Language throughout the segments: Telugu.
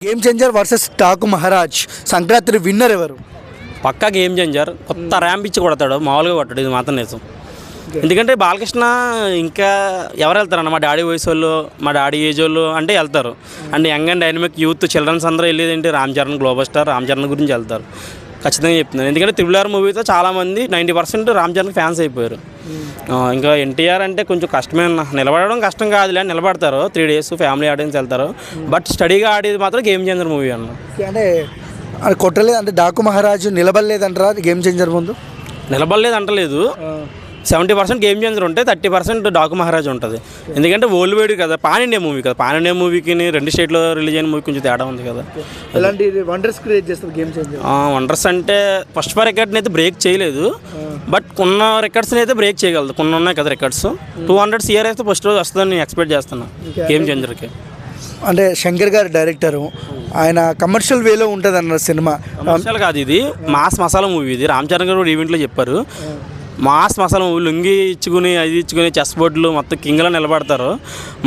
Game changer versus talk Maharaj Sankranti winner ఎవరు? పక్కా గేమ్ చేంజర్. కొత్త ర్యాంప్ ఇచ్చి కొడతాడు, మామూలుగా కొట్టాడు, ఇది మాత్రం నిజం. ఎందుకంటే బాలకృష్ణ ఇంకా ఎవరు వెళ్తారన్న మా డాడీ వయసు వాళ్ళు, మా డాడీ ఏజ్ వాళ్ళు అంటే వెళ్తారు. And young and dynamic youth childrens అందరూ వెళ్ళేది ఏంటి రామ్ చరణ్, గ్లోబల్ స్టార్ రామ్ చరణ్ గురించి వెళ్తారు. ఖచ్చితంగా చెప్తున్నాను. ఎందుకంటే త్రిబుల్ ఆర్ మూవీతో చాలామంది 90% రామ్ చరణ్ ఫ్యాన్స్ అయిపోయారు. ఇంకా ఎన్టీఆర్ అంటే కొంచెం కష్టమే అన్న, నిలబడడం కష్టం కాదులే, నిలబడతారు 3 days ఫ్యామిలీ ఆడియన్స్ వెళ్తారు. బట్ స్టడీగా ఆడేది మాత్రం గేమ్ చేంజర్ మూవీ అన్న. అంటే కొట్టలేదు అంటే డాకు మహారాజు నిలబడలేదంటారా గేమ్ చేంజర్ ముందు? నిలబడలేదు అంటలేదు. 70% గేమ్ చేంజర్ ఉంటే 30% డాకు మహారాజ్ ఉంటుంది. ఎందుకంటే ఓల్డ్ వేడి కదా, పాన్ ఇండియా మూవీ కదా, పాన్ ఇండియా మూవీకి 2 స్టేట్లో రిలీజ్ అయిన మూవీ కొంచెం తేడా ఉంది కదా. ఎలాంటి వండర్స్ క్రియేట్ చేస్తారు గేమ్ చేంజర్? వండర్స్ అంటే ఫస్ట్ రికార్డ్ని అయితే బ్రేక్ చేయలేదు, బట్ కొన్న రికార్డ్స్ని అయితే బ్రేక్ చేయగలదు. కొన్ని ఉన్నాయి కదా రికార్డ్స్. 200 CR అయితే ఫస్ట్ రోజు వస్తుందని ఎక్స్పెక్ట్ చేస్తున్నాను గేమ్ చేంజర్కి. అంటే శంకర్ గారు డైరెక్టరు, ఆయన కమర్షియల్ వేలో ఉంటుంది అన్నారు సినిమా. కమర్షియల్ కాదు, ఇది మాస్ మసాలా మూవీ. ఇది రామ్ చరణ్ గారు ఈవెంట్లో చెప్పారు, మాస్ మసాలా మూవీ. లుంగి ఇచ్చుకుని అది ఇచ్చుకుని చెస్ బోర్డులు మొత్తం కింగ్లో నిలబడతారు.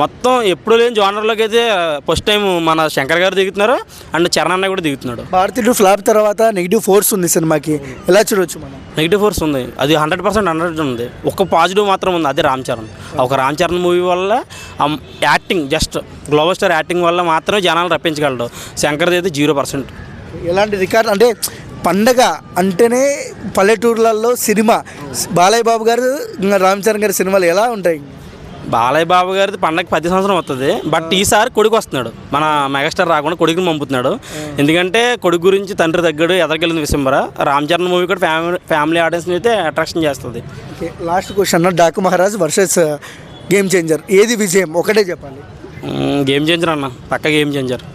మొత్తం ఎప్పుడు లేని జోనర్లోకి అయితే ఫస్ట్ టైం మన శంకర్ గారు దిగుతున్నారు, అండ్ చరణ్ అన్న కూడా దిగుతున్నాడు. భారతీయుడు ఫ్లాప్ తర్వాత నెగిటివ్ ఫోర్స్ ఉంది సినిమాకి, ఎలా చూడవచ్చు మనం? నెగిటివ్ ఫోర్స్ ఉంది, అది 100% ఉంది. ఒక పాజిటివ్ మాత్రం ఉంది, అదే రామ్ చరణ్. ఒక రామ్ చరణ్ మూవీ వల్ల acting, just global star acting వల్ల మాత్రమే జనాలు రప్పించగలడు. శంకర్ది అయితే 0%. ఎలాంటి రికార్డ్ అంటే పండగ అంటేనే పల్లెటూర్లలో సినిమా. బాలయ్య బాబు గారు రామ్ చరణ్ గారి సినిమాలు ఎలా ఉంటాయి? బాలయ్య బాబు గారిది పండగకి 10 సంవత్సరం వస్తుంది. బట్ ఈసారి కొడుకు వస్తున్నాడు, మన మెగాస్టార్ రాకుండా కొడుకుని పంపుతున్నాడు. ఎందుకంటే కొడుకు గురించి తండ్రి తగ్గడు, ఎదరికెళ్ళింది విశంబర. రామ్ చరణ్ మూవీ కూడా ఫ్యామిలీ ఆడియన్స్ని అయితే అట్రాక్షన్ చేస్తుంది. Last question, Daaku Maharaj versus game changer, ఏది విజయం ఒకటే చెప్పాలి? గేమ్ చేంజర్ అన్న, పక్క గేమ్ చేంజర్.